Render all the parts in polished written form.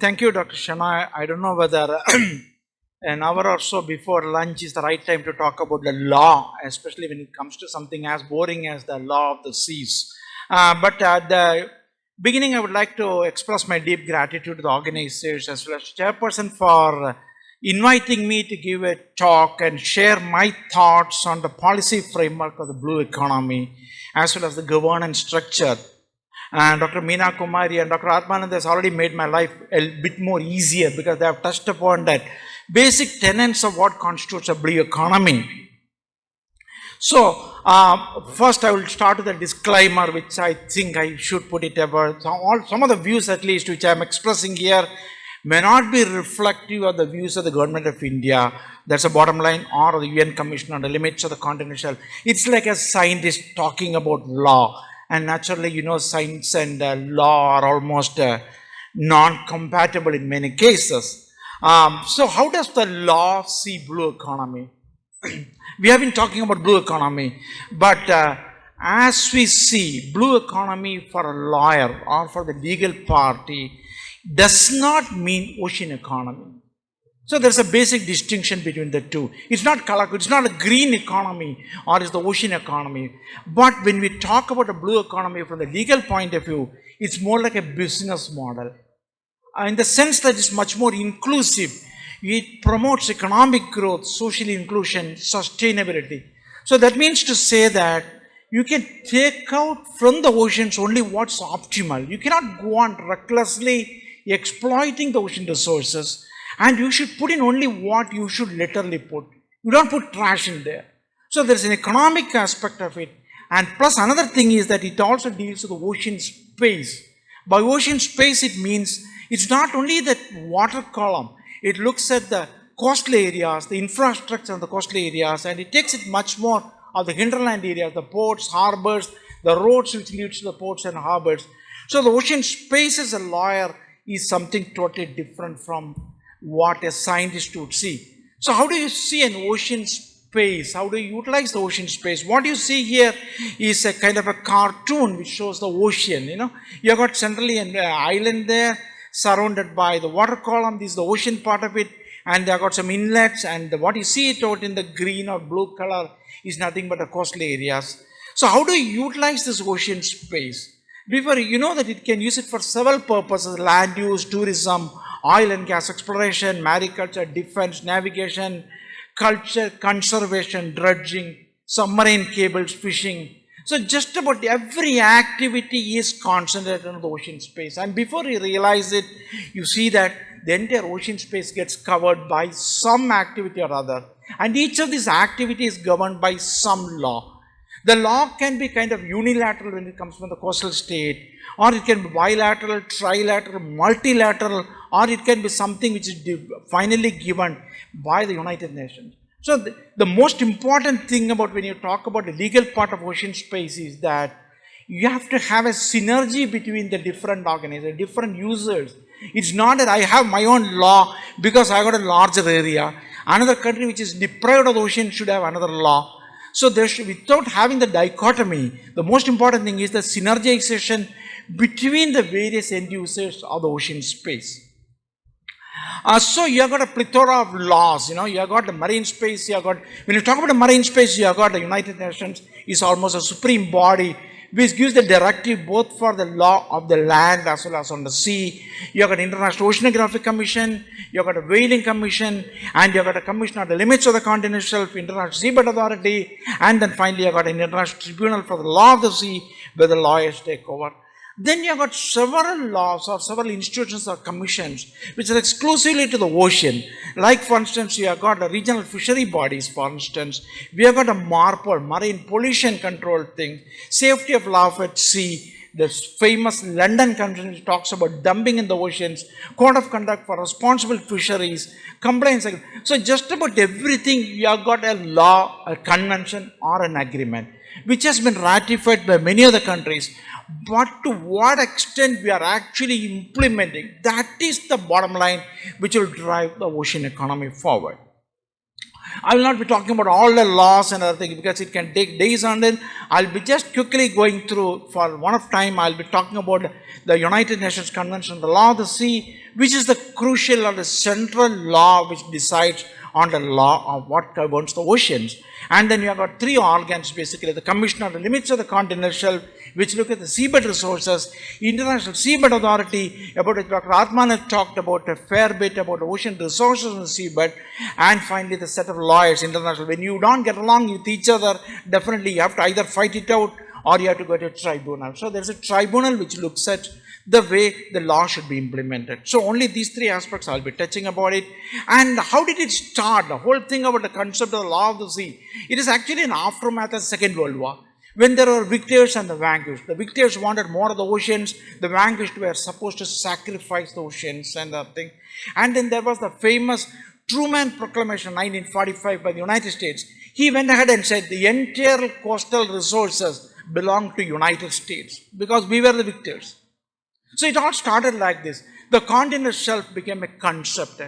Thank you, Dr. Shana. I don't know whether an hour or so before lunch is the right time to talk about the law, especially when it comes to something as boring as the law of the seas. But at the beginning, I would like to express my deep gratitude to the organizers as well as chairperson for inviting me to give a talk and share my thoughts on the policy framework of the blue economy as well as the governance structure. And Dr. Meena Kumari and Dr. Atmanand has already made my life a bit more easier because they have touched upon that basic tenets of what constitutes a blue economy. So, first I will start with a disclaimer which I think I should put it about. Some of the views at least which I am expressing here may not be reflective of the views of the government of India. That's a bottom line, or the UN Commission on the Limits of the Continental. It's like a scientist talking about law. And naturally, you know, science and law are almost non-compatible in many cases. So how does the law see blue economy? We have been talking about blue economy, but as we see, blue economy for a lawyer or for the legal party does not mean ocean economy. So there's a basic distinction between the two. It's not color, it's not a green economy or it's the ocean economy. But when we talk about a blue economy from the legal point of view, it's more like a business model. In the sense that it's much more inclusive. It promotes economic growth, social inclusion, sustainability. So that means to say that you can take out from the oceans only what's optimal. You cannot go on recklessly exploiting the ocean resources. And you should put in only what you should literally put. You don't put trash in there. So there's an economic aspect of it. And plus another thing is that it also deals with the ocean space. By ocean space it means it's not only that water column. It looks at the coastal areas, the infrastructure of the coastal areas, and it takes it much more of the hinterland areas, the ports, harbors, the roads which lead to the ports and harbors. So the ocean space as a lawyer is something totally different from what a scientist would see. So how do you see an ocean space? How do you utilize the ocean space? What you see here is a kind of a cartoon which shows the ocean. You know, you got centrally an island there surrounded by the water column. This is the ocean part of it, and they got some inlets, and what you see it out in the green or blue color is nothing but the coastal areas. So how do you utilize this ocean space? Before you know that it can use it for several purposes: land use, tourism, oil and gas exploration, mariculture, defense, navigation, culture, conservation, dredging, submarine cables, fishing. So just about every activity is concentrated on the ocean space. And before you realize it, you see that the entire ocean space gets covered by some activity or other. And each of these activities is governed by some law. The law can be kind of unilateral when it comes from the coastal state, or it can be bilateral, trilateral, multilateral, or it can be something which is finally given by the United Nations. So the most important thing about when you talk about the legal part of ocean space is that you have to have a synergy between the different organizations, different users. It's not that I have my own law because I got a larger area. Another country which is deprived of the ocean should have another law. So without having the dichotomy, the most important thing is the synergization between the various end users of the ocean space. So you have got a plethora of laws, you know, you have got the marine space, you have got, when you talk about the marine space, you have got the United Nations is almost a supreme body which gives the directive both for the law of the land as well as on the sea. You have got International Oceanographic Commission, you have got a Whaling Commission, and you have got a Commission on the Limits of the Continental Shelf, International Seabed Authority, and then finally you have got an International Tribunal for the Law of the Sea where the lawyers take over. Then you have got several laws or several institutions or commissions which are exclusively to the ocean. Like for instance, you have got the regional fishery bodies, for instance. We have got a MARPOL, Marine Pollution Control thing, Safety of Life at Sea, the famous London Convention which talks about dumping in the oceans, Code of Conduct for Responsible Fisheries, Compliance. So just about everything you have got a law, a convention or an agreement which has been ratified by many other countries. But to what extent we are actually implementing, that is the bottom line which will drive the ocean economy forward. I will not be talking about all the laws and other things because it can take days on end. I'll be just quickly going through, for one of time, I'll be talking about the United Nations Convention on the Law of the Sea, which is the crucial or the central law which decides on the law of what governs the oceans. And then you have got three organs basically: the Commission on the Limits of the Continental Shelf, which look at the seabed resources; International Seabed Authority, about which Dr. Atman has talked about a fair bit about ocean resources on the seabed; and finally the set of lawyers, international. When you don't get along with each other, definitely you have to either fight it out or you have to go to a tribunal. So there's a tribunal which looks at the way the law should be implemented. So only these three aspects I'll be touching about it. And how did it start? The whole thing about the concept of the law of the sea. It is actually an aftermath of the Second World War, when there were victors and the vanquished. The victors wanted more of the oceans. The vanquished were supposed to sacrifice the oceans and that thing. And then there was the famous Truman Proclamation 1945 by the United States. He went ahead and said the entire coastal resources belong to United States because we were the victors. So it all started like this. The continental shelf became a concept.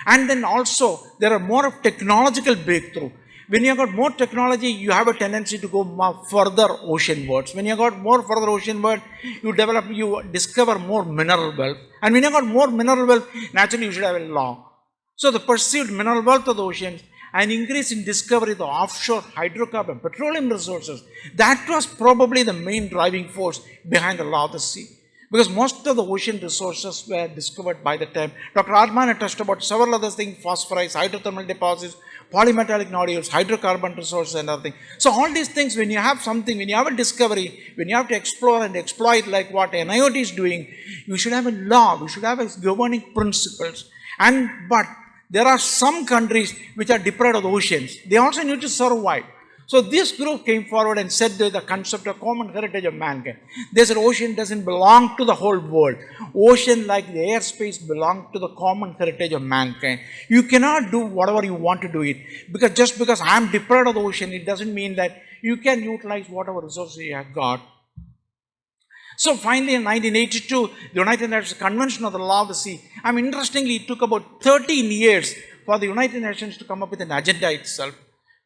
And then also there are more of technological breakthrough. When you have got more technology, you have a tendency to go more further oceanwards. When you have got more further oceanward, you discover more mineral wealth. And when you have got more mineral wealth, naturally you should have a law. So the perceived mineral wealth of the oceans, an increase in discovery of the offshore hydrocarbon, petroleum resources, that was probably the main driving force behind the law of the sea. Because most of the ocean resources were discovered by the time. Dr. Atman had touched about several other things: phosphorus, hydrothermal deposits, polymetallic nodules, hydrocarbon resources and other things. So all these things, when you have something, when you have a discovery, when you have to explore and exploit like what NIOT is doing, you should have a law, you should have a governing principles. But there are some countries which are deprived of the oceans. They also need to survive. So this group came forward and said the concept of common heritage of mankind. They said ocean doesn't belong to the whole world. Ocean, like the airspace, belong to the common heritage of mankind. You cannot do whatever you want to do it. Because just because I am deprived of the ocean, it doesn't mean that you can utilize whatever resources you have got. So finally in 1982, the United Nations Convention on the Law of the Sea. Interestingly, it took about 13 years for the United Nations to come up with an agenda itself.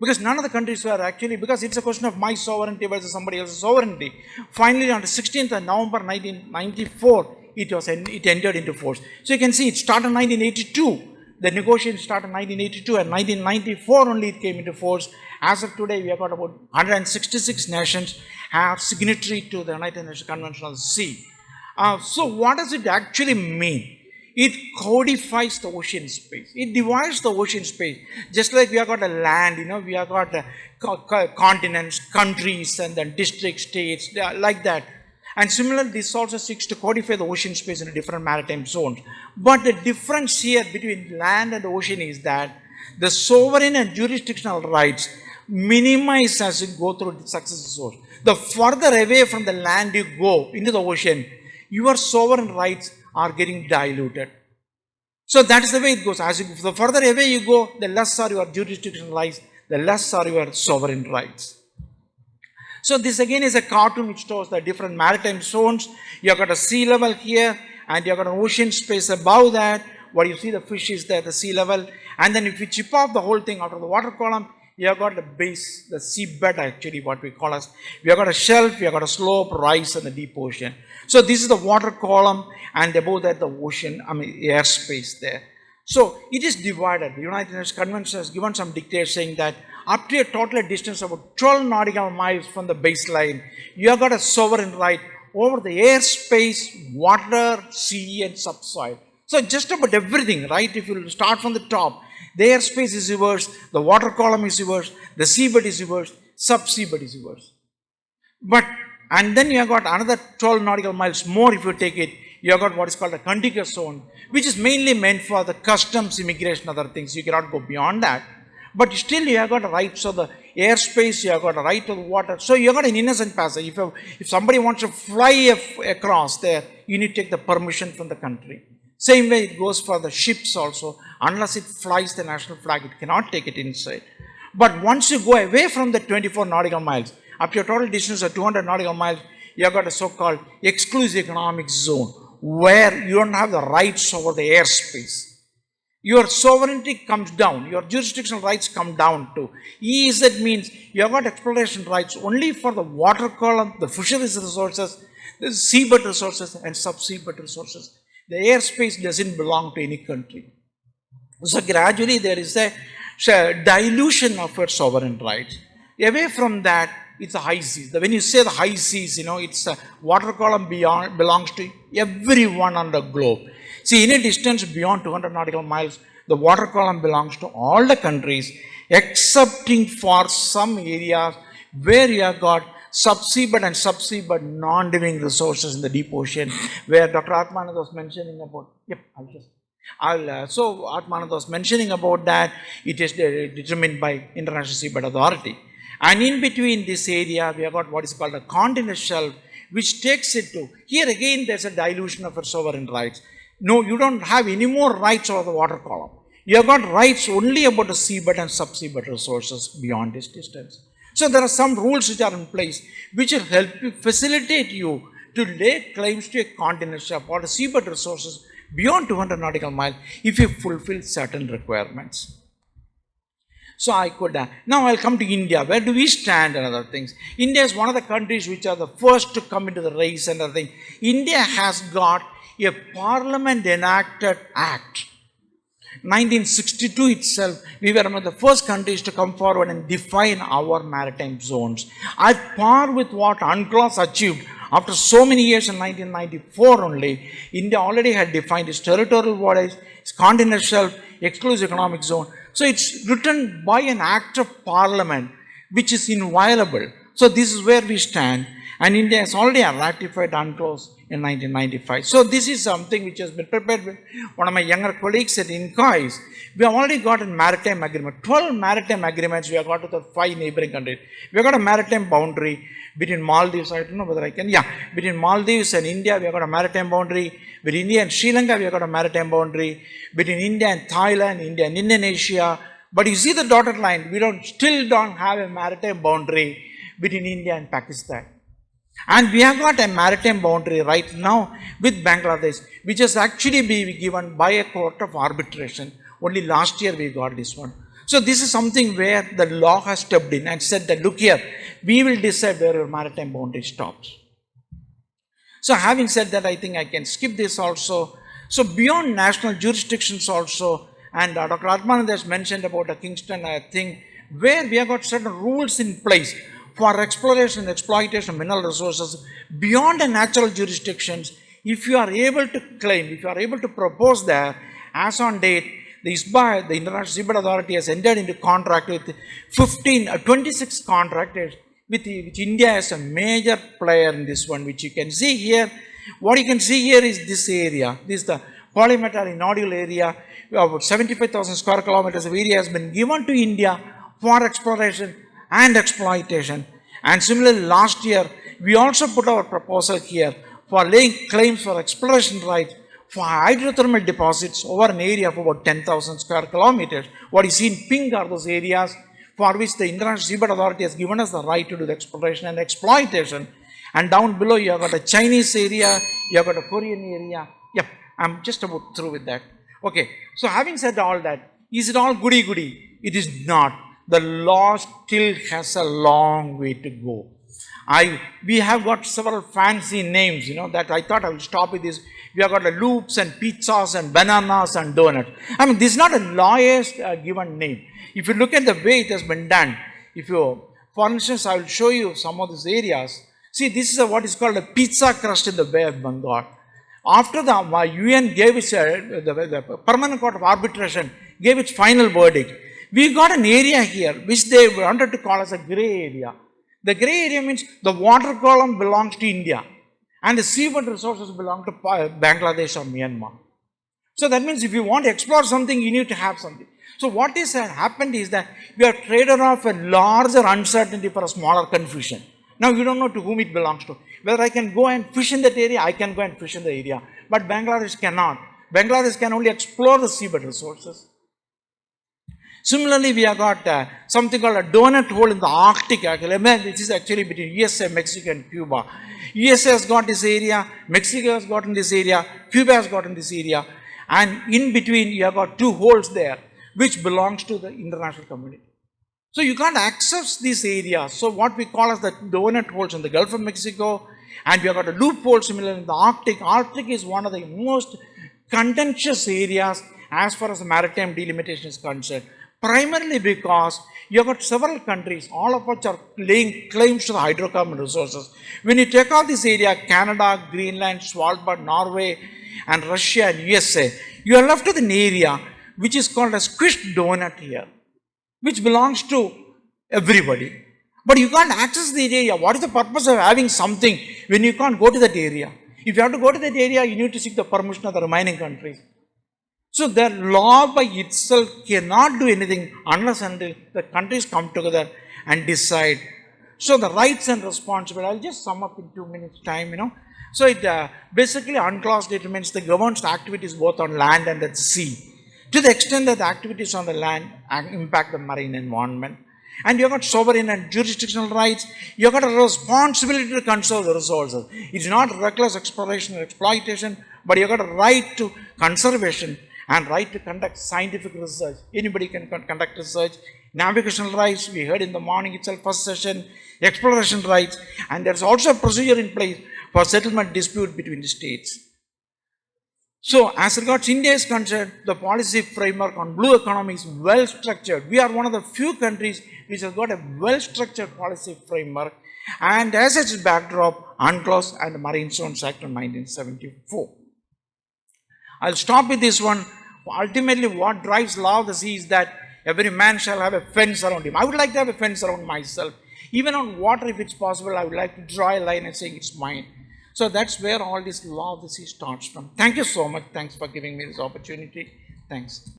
Because none of the countries were actually, because it's a question of my sovereignty versus somebody else's sovereignty. Finally, on the 16th of November 1994, it entered into force. So you can see it started in 1982. The negotiations started in 1982, and 1994 only it came into force. As of today, we have got about 166 nations have signatory to the United Nations Convention on the Sea. So what does it actually mean? It codifies the ocean space. It divides the ocean space. Just like we have got a land, we have got continents, countries, and then districts, states, like that. And similarly, this also seeks to codify the ocean space in different maritime zones. But the difference here between land and the ocean is that the sovereign and jurisdictional rights minimize as you go through the successive zones. The further away from the land you go into the ocean, your sovereign rights are getting diluted. So that is the way it goes. The further away you go, the less are your jurisdictional rights, the less are your sovereign rights. So this again is a cartoon which shows the different maritime zones. You have got a sea level here, and you have got an ocean space above that. What you see, the fish is there, the sea level. And then if you chip off the whole thing out of the water column, you have got the base, the seabed actually, what we call as. We have got a shelf, we have got a slope, rise, and the deep ocean. So this is the water column, and above that the ocean, airspace there. So it is divided. The United Nations Convention has given some dictates saying that up to a total distance of about 12 nautical miles from the baseline, you have got a sovereign right over the airspace, water, sea, and subsoil. So just about everything, right? If you start from the top, the airspace is yours, the water column is yours, the seabed is yours, subseabed is yours. And then you have got another 12 nautical miles more if you take it. You have got what is called a contiguous zone, which is mainly meant for the customs, immigration, other things. You cannot go beyond that. But still you have got rights of the airspace, you have got a right to the water. So you have got an innocent passage. If somebody wants to fly across there, you need to take the permission from the country. Same way it goes for the ships also. Unless it flies the national flag, it cannot take it inside. But once you go away from the 24 nautical miles, up to a total distance of 200 nautical miles, you have got a so-called exclusive economic zone, where you don't have the rights over the airspace. your sovereignty comes down, your jurisdictional rights come down too. EEZ means you have got exploration rights only for the water column, the fisheries resources, the seabed resources and sub-seabed resources. The airspace doesn't belong to any country. So gradually there is a dilution of your sovereign rights. Away from that, it's the high seas. When you say the high seas, it's a water column beyond belongs to everyone on the globe. See, any distance beyond 200 nautical miles, the water column belongs to all the countries, excepting for some areas where you have got subseabed and subseabed non-living resources in the deep ocean, where Dr. Atmanand was mentioning about. So Atmanand was mentioning about that. It is determined by International Seabed Authority. And in between this area, we have got what is called a continental shelf, which takes it to, here again there's a dilution of our sovereign rights. No, you don't have any more rights over the water column. You have got rights only about the seabed and subseabed resources beyond this distance. So there are some rules which are in place which will help you, facilitate you to lay claims to a continental shelf or the seabed resources beyond 200 nautical miles if you fulfill certain requirements. So I could, now I'll come to India. Where do we stand and other things? India is one of the countries which are the first to come into the race and other things. India has got a parliament enacted act. 1962 itself, we were one of the first countries to come forward and define our maritime zones. At par with what UNCLOS achieved after so many years in 1994 only, India already had defined its territorial waters, its continental shelf, exclusive economic zone. So it's written by an act of parliament which is inviolable. So this is where we stand, and India has already ratified UNCLOS in 1995. So this is something which has been prepared with one of my younger colleagues at INCOIS. We have already got a maritime agreement, 12 maritime agreements we have got with the 5 neighboring countries. We have got a maritime boundary between Maldives, I don't know whether I can, between Maldives and India we have got a maritime boundary. With India and Sri Lanka we have got a maritime boundary. Between India and Thailand, India and Indonesia. But you see the dotted line, we still don't have a maritime boundary between India and Pakistan. And we have got a maritime boundary right now with Bangladesh, which has actually been given by a court of arbitration. Only last year we got this one. So this is something where the law has stepped in and said that, look here, we will decide where your maritime boundary stops. So having said that, I think I can skip this also. So beyond national jurisdictions also, and Dr. Atmanand has mentioned about the Kingston thing, where we have got certain rules in place for exploration and exploitation of mineral resources beyond the natural jurisdictions. If you are able to claim, if you are able to propose there, as on date, the ISBA, the International Seabed Authority, has entered into contract with 26 contractors, with India as a major player in this one, which you can see here. What you can see here is this area. This is the polymetallic nodule area. About 75,000 square kilometers of area has been given to India for exploration and exploitation. And similarly, last year, we also put our proposal here for laying claims for exploration rights for hydrothermal deposits over an area of about 10,000 square kilometers. What you see in pink are those areas for which the International Seabed Authority has given us the right to do the exploration and exploitation. And down below, you have got a Chinese area, you have got a Korean area. Yep, I'm just about through with that. Okay, so having said all that, is it all goody-goody? It is not. The law still has a long way to go. We have got several fancy names, that I thought I will stop with this. We have got the loops and pizzas and bananas and donuts. I mean, this is not a lawyer's given name. If you look at the way it has been done, for instance, I will show you some of these areas. See, this is what is called a pizza crust in the Bay of Bengal. After the UN gave its, the Permanent Court of Arbitration gave its final verdict, we got an area here which they wanted to call as a grey area. The grey area means the water column belongs to India and the seabed resources belong to Bangladesh or Myanmar. So that means if you want to explore something, you need to have something. So what is happened is that we have traded off a larger uncertainty for a smaller confusion. Now we don't know to whom it belongs to. Whether I can go and fish in that area, I can go and fish in the area. But Bangladesh cannot. Bangladesh can only explore the seabed resources. Similarly, we have got something called a donut hole in the Arctic. This is actually between USA, Mexico and Cuba. USA has got this area, Mexico has got in this area, Cuba has got in this area. and in between you have got two holes there which belongs to the international community. So you can't access these areas. So what we call as the donut holes in the Gulf of Mexico, and we have got a loophole similar in the Arctic. Arctic is one of the most contentious areas as far as the maritime delimitation is concerned, primarily because you have got several countries, all of which are laying claims to the hydrocarbon resources. When you take out this area, Canada, Greenland, Svalbard, Norway, and Russia and USA, you are left with an area which is called a squished donut here, which belongs to everybody. But you can't access the area. What is the purpose of having something when you can't go to that area? If you have to go to that area, you need to seek the permission of the remaining countries. So the law by itself cannot do anything unless until the countries come together and decide. So the rights and responsibility, I'll just sum up in 2 minutes time, So it basically UNCLOS determines the government's activities both on land and at sea. To the extent that the activities on the land impact the marine environment. And you have got sovereign and jurisdictional rights. You have got a responsibility to conserve the resources. It's not reckless exploration or exploitation, but you have got a right to conservation and right to conduct scientific research. Anybody can conduct research. Navigational rights, we heard in the morning itself, first session, exploration rights, and there's also a procedure in place for settlement dispute between the states. So, as regards India is concerned, the policy framework on blue economy is well structured. We are one of the few countries which has got a well structured policy framework, and as its backdrop, UNCLOS and the Marine Zones Act of 1974. I'll stop with this one. Ultimately, what drives law of the sea is that every man shall have a fence around him. I would like to have a fence around myself. Even on water, if it's possible, I would like to draw a line and say it's mine. So that's where all this law of the sea starts from. Thank you so much. Thanks for giving me this opportunity. Thanks.